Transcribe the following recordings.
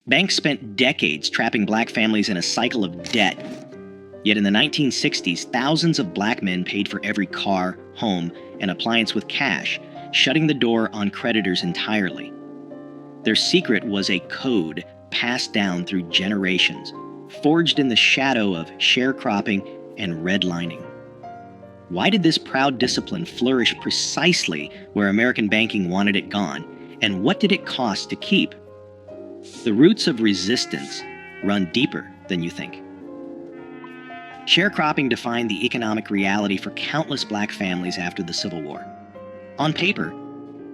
Banks spent decades trapping black families in a cycle of debt. Yet in the 1960s, thousands of black men paid for every car, home, and appliance with cash, shutting the door on creditors entirely. Their secret was a code passed down through generations, forged in the shadow of sharecropping and redlining. Why did this proud discipline flourish precisely where American banking wanted it gone, and what did it cost to keep? The roots of resistance run deeper than you think. Sharecropping defined the economic reality for countless black families after the Civil War. On paper,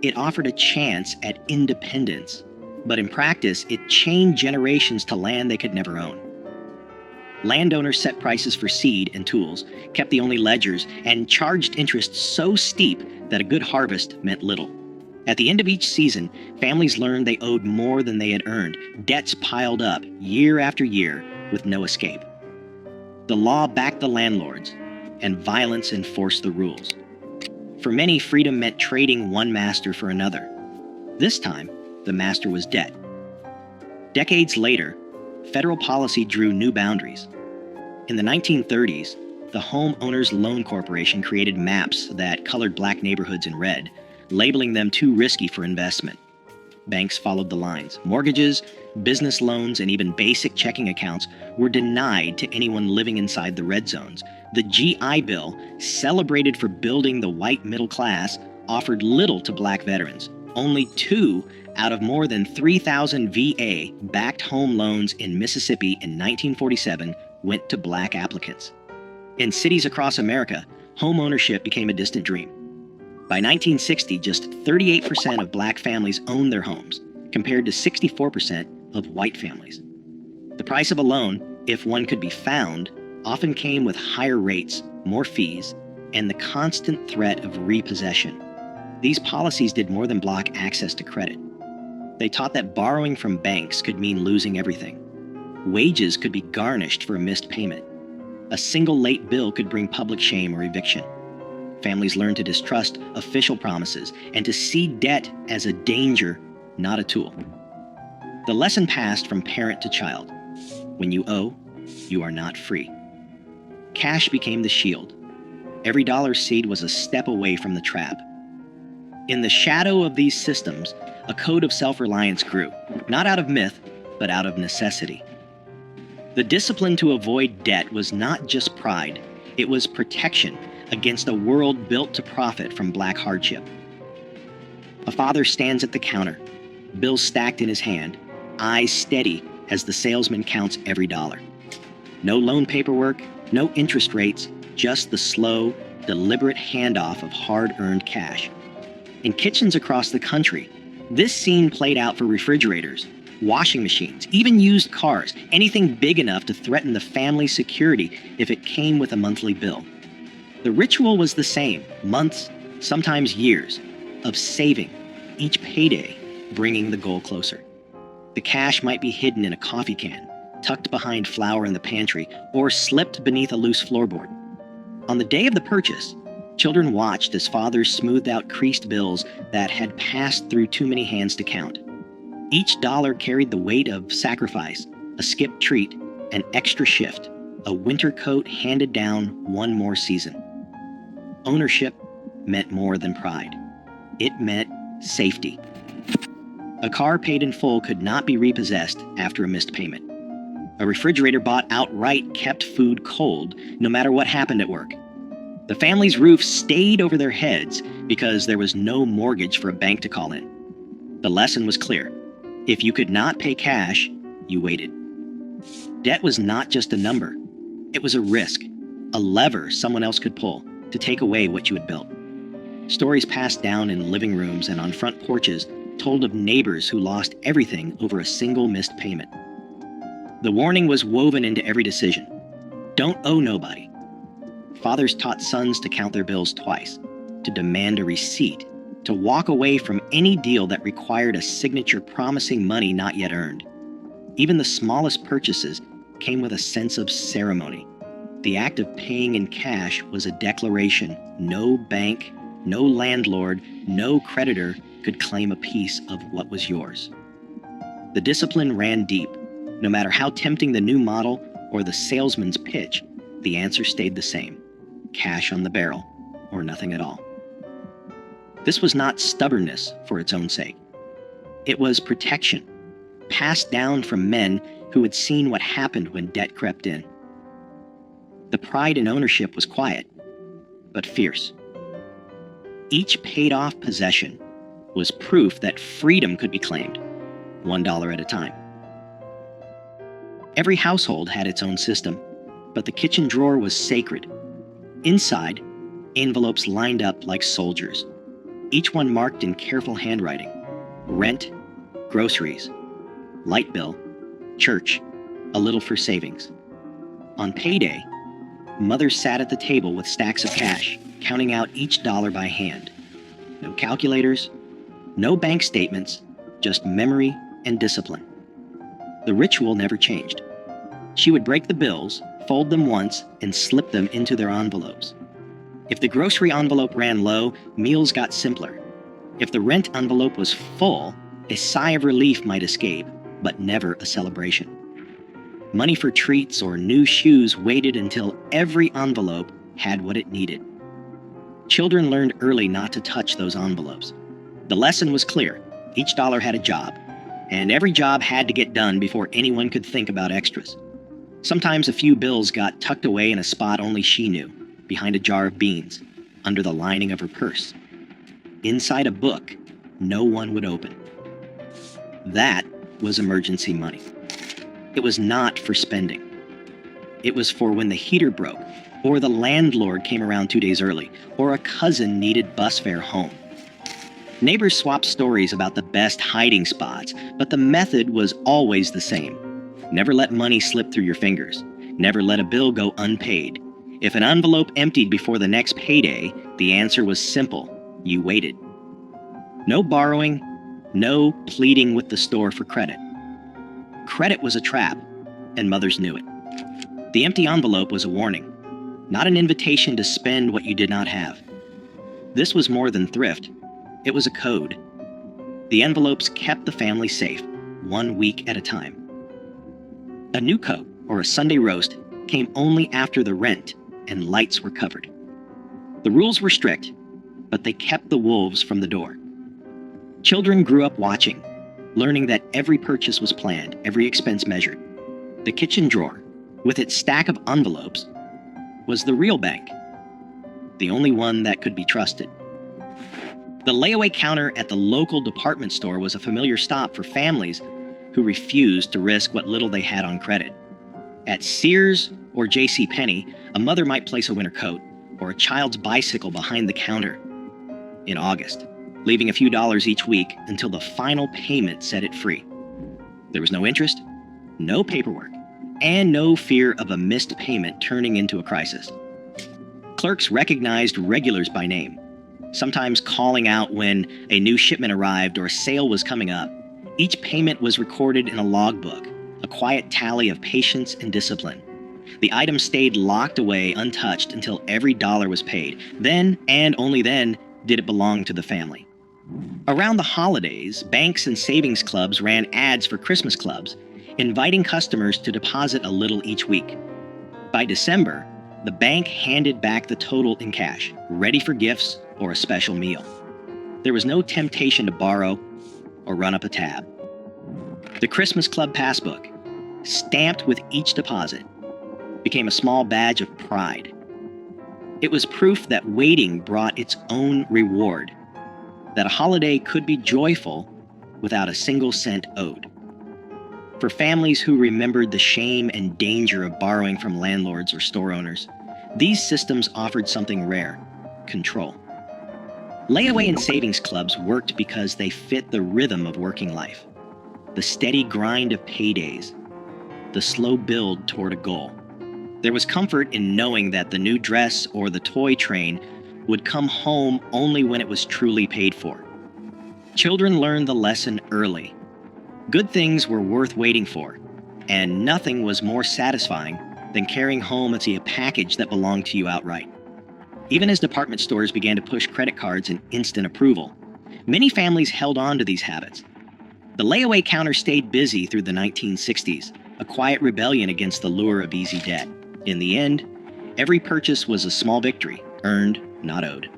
it offered a chance at independence, but in practice, it chained generations to land they could never own. Landowners set prices for seed and tools, kept the only ledgers, and charged interest so steep that a good harvest meant little. At the end of each season, families learned they owed more than they had earned. Debts piled up year after year with no escape. The law backed the landlords, and violence enforced the rules. For many, freedom meant trading one master for another. This time, the master was debt. Decades later, federal policy drew new boundaries. In the 1930s, the Homeowners Loan Corporation created maps that colored black neighborhoods in red, labeling them too risky for investment. Banks followed the lines. Mortgages, business loans, and even basic checking accounts were denied to anyone living inside the red zones. The GI Bill, celebrated for building the white middle class, offered little to black veterans. Only 2 out of more than 3,000 VA-backed home loans in Mississippi in 1947 went to black applicants. In cities across America, home ownership became a distant dream. By 1960, just 38% of black families owned their homes, compared to 64% of white families. The price of a loan, if one could be found, often came with higher rates, more fees, and the constant threat of repossession. These policies did more than block access to credit. They taught that borrowing from banks could mean losing everything. Wages could be garnished for a missed payment. A single late bill could bring public shame or eviction. Families learned to distrust official promises and to see debt as a danger, not a tool. The lesson passed from parent to child. When you owe, you are not free. Cash became the shield. Every dollar seed was a step away from the trap. In the shadow of these systems, a code of self-reliance grew, not out of myth, but out of necessity. The discipline to avoid debt was not just pride, it was protection against a world built to profit from black hardship. A father stands at the counter, bills stacked in his hand, eyes steady as the salesman counts every dollar. No loan paperwork, no interest rates, just the slow, deliberate handoff of hard-earned cash. In kitchens across the country, this scene played out for refrigerators, washing machines, even used cars, anything big enough to threaten the family's security if it came with a monthly bill. The ritual was the same, months, sometimes years, of saving, each payday bringing the goal closer. The cash might be hidden in a coffee can, tucked behind flour in the pantry, or slipped beneath a loose floorboard. On the day of the purchase, children watched as fathers smoothed out creased bills that had passed through too many hands to count. Each dollar carried the weight of sacrifice, a skipped treat, an extra shift, a winter coat handed down one more season. Ownership meant more than pride. It meant safety. A car paid in full could not be repossessed after a missed payment. A refrigerator bought outright kept food cold, no matter what happened at work. The family's roof stayed over their heads because there was no mortgage for a bank to call in. The lesson was clear. If you could not pay cash, you waited. Debt was not just a number. It was a risk, a lever someone else could pull to take away what you had built. Stories passed down in living rooms and on front porches told of neighbors who lost everything over a single missed payment. The warning was woven into every decision. Don't owe nobody. Fathers taught sons to count their bills twice, to demand a receipt, to walk away from any deal that required a signature promising money not yet earned. Even the smallest purchases came with a sense of ceremony. The act of paying in cash was a declaration no bank, no landlord, no creditor could claim a piece of what was yours. The discipline ran deep. No matter how tempting the new model or the salesman's pitch, the answer stayed the same: cash on the barrel or nothing at all. This was not stubbornness for its own sake. It was protection, passed down from men who had seen what happened when debt crept in. The pride in ownership was quiet, but fierce. Each paid-off possession was proof that freedom could be claimed, $1 at a time. Every household had its own system, but the kitchen drawer was sacred. Inside, envelopes lined up like soldiers, each one marked in careful handwriting: rent, groceries, light bill, church, a little for savings. On payday, mothers sat at the table with stacks of cash, counting out each dollar by hand. No calculators, no bank statements, just memory and discipline. The ritual never changed. She would break the bills, fold them once, and slip them into their envelopes. If the grocery envelope ran low, meals got simpler. If the rent envelope was full, a sigh of relief might escape, but never a celebration. Money for treats or new shoes waited until every envelope had what it needed. Children learned early not to touch those envelopes. The lesson was clear: each dollar had a job, and every job had to get done before anyone could think about extras. Sometimes a few bills got tucked away in a spot only she knew, behind a jar of beans, under the lining of her purse. Inside a book no one would open. That was emergency money. It was not for spending. It was for when the heater broke, or the landlord came around 2 days early, or a cousin needed bus fare home. Neighbors swapped stories about the best hiding spots, but the method was always the same. Never let money slip through your fingers. Never let a bill go unpaid. If an envelope emptied before the next payday, the answer was simple: you waited. No borrowing, no pleading with the store for credit. Credit was a trap, and mothers knew it. The empty envelope was a warning, not an invitation to spend what you did not have. This was more than thrift. It was a code. The envelopes kept the family safe, 1 week at a time. A new coat or a Sunday roast came only after the rent and lights were covered. The rules were strict, but they kept the wolves from the door. Children grew up watching, learning that every purchase was planned, every expense measured. The kitchen drawer, with its stack of envelopes, was the real bank, the only one that could be trusted. The layaway counter at the local department store was a familiar stop for families who refused to risk what little they had on credit. At Sears or JCPenney, a mother might place a winter coat or a child's bicycle behind the counter in August, leaving a few dollars each week until the final payment set it free. There was no interest, no paperwork, and no fear of a missed payment turning into a crisis. Clerks recognized regulars by name, sometimes calling out when a new shipment arrived or a sale was coming up. Each payment was recorded in a logbook, a quiet tally of patience and discipline. The item stayed locked away untouched until every dollar was paid. Then, and only then, did it belong to the family. Around the holidays, banks and savings clubs ran ads for Christmas clubs, inviting customers to deposit a little each week. By December, the bank handed back the total in cash, ready for gifts or a special meal. There was no temptation to borrow or run up a tab. The Christmas Club passbook, stamped with each deposit, became a small badge of pride. It was proof that waiting brought its own reward, that a holiday could be joyful without a single cent owed. For families who remembered the shame and danger of borrowing from landlords or store owners, these systems offered something rare: control. Layaway and savings clubs worked because they fit the rhythm of working life, the steady grind of paydays, the slow build toward a goal. There was comfort in knowing that the new dress or the toy train would come home only when it was truly paid for. Children learned the lesson early. Good things were worth waiting for, and nothing was more satisfying than carrying home a package that belonged to you outright. Even as department stores began to push credit cards and instant approval, many families held on to these habits. The layaway counter stayed busy through the 1960s, a quiet rebellion against the lure of easy debt. In the end, every purchase was a small victory, earned, not owed.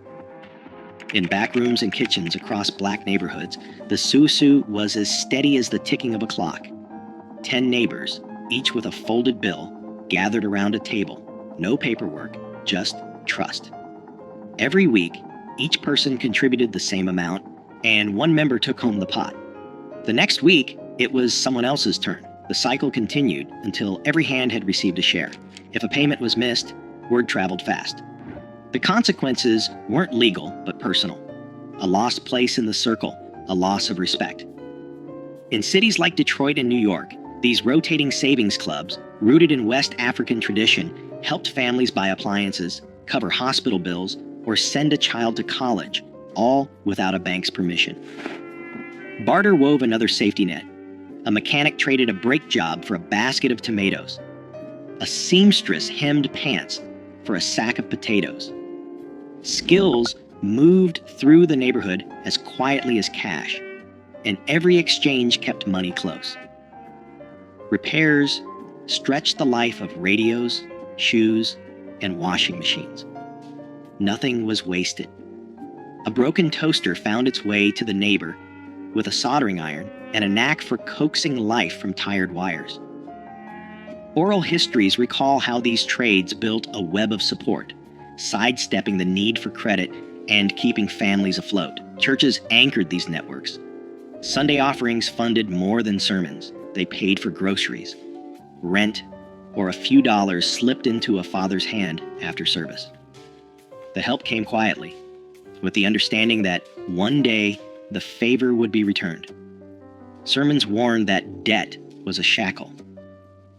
In back rooms and kitchens across black neighborhoods, the susu was as steady as the ticking of a clock. 10 neighbors, each with a folded bill, gathered around a table. No paperwork, just trust. Every week, each person contributed the same amount, and one member took home the pot. The next week, it was someone else's turn. The cycle continued until every hand had received a share. If a payment was missed, word traveled fast. The consequences weren't legal, but personal. A lost place in the circle, a loss of respect. In cities like Detroit and New York, these rotating savings clubs, rooted in West African tradition, helped families buy appliances, cover hospital bills, or send a child to college, all without a bank's permission. Barter wove another safety net. A mechanic traded a brake job for a basket of tomatoes. A seamstress hemmed pants for a sack of potatoes. Skills moved through the neighborhood as quietly as cash, and every exchange kept money close. Repairs stretched the life of radios, shoes, and washing machines. Nothing was wasted. A broken toaster found its way to the neighbor with a soldering iron and a knack for coaxing life from tired wires. Oral histories recall how these trades built a web of support, sidestepping the need for credit and keeping families afloat. Churches anchored these networks. Sunday offerings funded more than sermons. They paid for groceries, rent, or a few dollars slipped into a father's hand after service. The help came quietly, with the understanding that one day the favor would be returned. Sermons warned that debt was a shackle,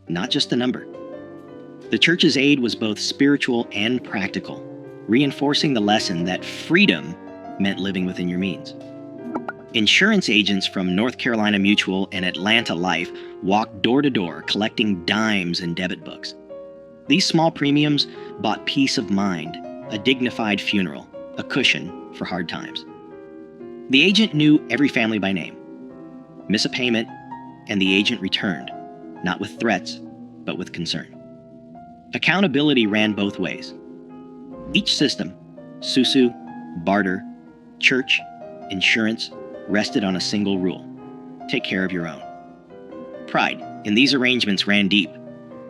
not just a number. The church's aid was both spiritual and practical, reinforcing the lesson that freedom meant living within your means. Insurance agents from North Carolina Mutual and Atlanta Life walked door to door collecting dimes and debit books. These small premiums bought peace of mind, a dignified funeral, a cushion for hard times. The agent knew every family by name. Miss a payment, and the agent returned, not with threats, but with concern. Accountability ran both ways. Each system, susu, barter, church, insurance, rested on a single rule: take care of your own. Pride in these arrangements ran deep,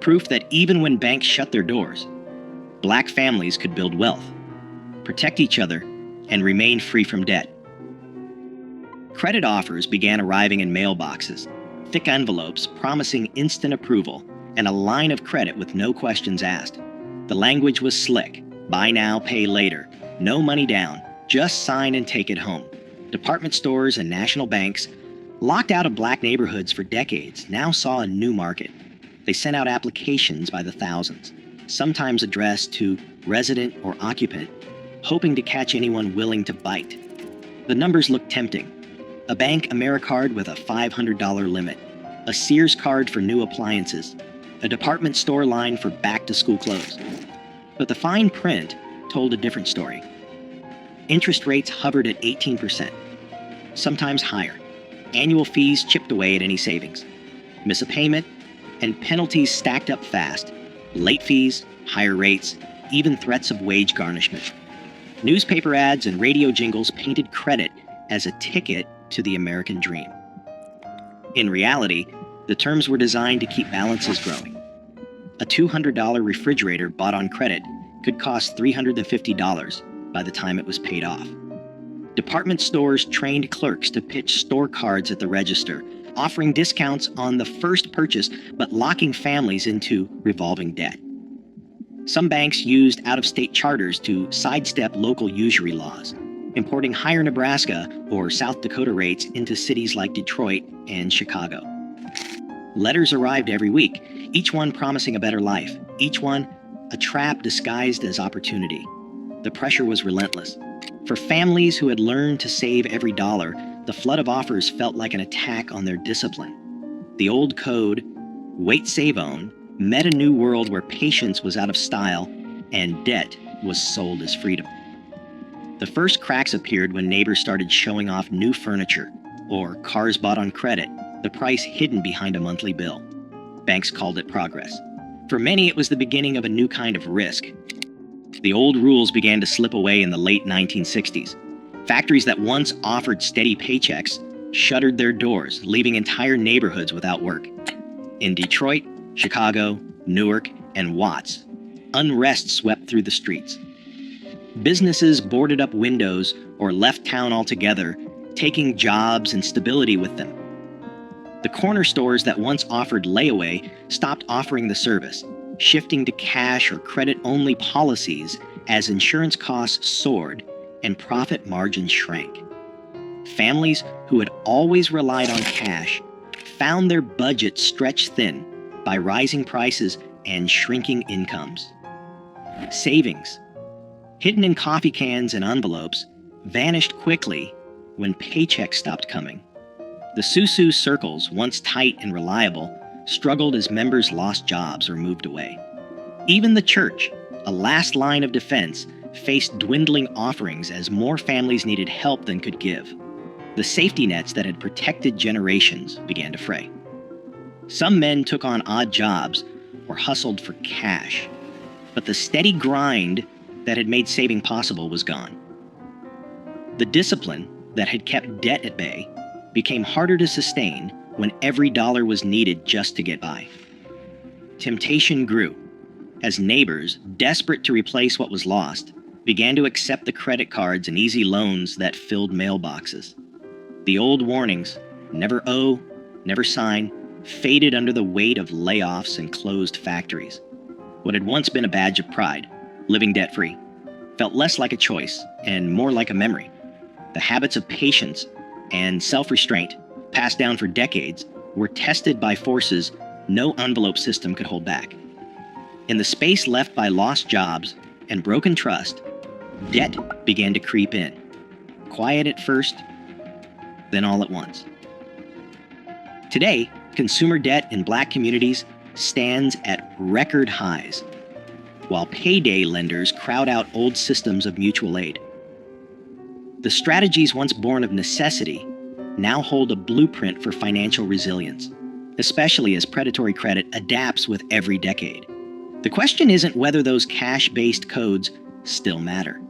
proof that even when banks shut their doors, black families could build wealth, protect each other, and remain free from debt. Credit offers began arriving in mailboxes, thick envelopes promising instant approval, and a line of credit with no questions asked. The language was slick: buy now, pay later, no money down, just sign and take it home. Department stores and national banks, locked out of black neighborhoods for decades, now saw a new market. They sent out applications by the thousands, sometimes addressed to resident or occupant, hoping to catch anyone willing to bite. The numbers looked tempting: a bank AmeriCard with a $500 limit, a Sears card for new appliances, a department store line for back-to-school clothes. But the fine print told a different story. Interest rates hovered at 18%, sometimes higher. Annual fees chipped away at any savings. Miss a payment, and penalties stacked up fast. Late fees, higher rates, even threats of wage garnishment. Newspaper ads and radio jingles painted credit as a ticket to the American dream. In reality, the terms were designed to keep balances growing. A $200 refrigerator bought on credit could cost $350 by the time it was paid off. Department stores trained clerks to pitch store cards at the register, offering discounts on the first purchase but locking families into revolving debt. Some banks used out-of-state charters to sidestep local usury laws, importing higher Nebraska or South Dakota rates into cities like Detroit and Chicago. Letters arrived every week, each one promising a better life, each one a trap disguised as opportunity. The pressure was relentless. For families who had learned to save every dollar, the flood of offers felt like an attack on their discipline. The old code, wait, save, own, met a new world where patience was out of style and debt was sold as freedom. The first cracks appeared when neighbors started showing off new furniture, or cars bought on credit, the price hidden behind a monthly bill. Banks called it progress. For many, it was the beginning of a new kind of risk. The old rules began to slip away in the late 1960s. Factories that once offered steady paychecks shuttered their doors, leaving entire neighborhoods without work. In Detroit, Chicago, Newark, and Watts, unrest swept through the streets. Businesses boarded up windows or left town altogether, taking jobs and stability with them. The corner stores that once offered layaway stopped offering the service, shifting to cash or credit-only policies as insurance costs soared and profit margins shrank. Families who had always relied on cash found their budgets stretched thin by rising prices and shrinking incomes. Savings, hidden in coffee cans and envelopes, vanished quickly when paychecks stopped coming. The Susu circles, once tight and reliable, struggled as members lost jobs or moved away. Even the church, a last line of defense, faced dwindling offerings as more families needed help than could give. The safety nets that had protected generations began to fray. Some men took on odd jobs or hustled for cash, but the steady grind that had made saving possible was gone. The discipline that had kept debt at bay became harder to sustain when every dollar was needed just to get by. Temptation grew as neighbors, desperate to replace what was lost, began to accept the credit cards and easy loans that filled mailboxes. The old warnings, never owe, never sign, faded under the weight of layoffs and closed factories. What had once been a badge of pride, living debt-free, felt less like a choice and more like a memory. The habits of patience and self-restraint, passed down for decades, were tested by forces no envelope system could hold back. In the space left by lost jobs and broken trust, debt began to creep in, quiet at first, then all at once. Today, consumer debt in Black communities stands at record highs, while payday lenders crowd out old systems of mutual aid. The strategies once born of necessity now hold a blueprint for financial resilience, especially as predatory credit adapts with every decade. The question isn't whether those cash-based codes still matter.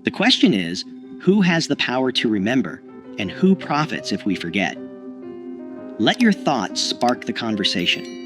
The question is, who has the power to remember and who profits if we forget? Let your thoughts spark the conversation.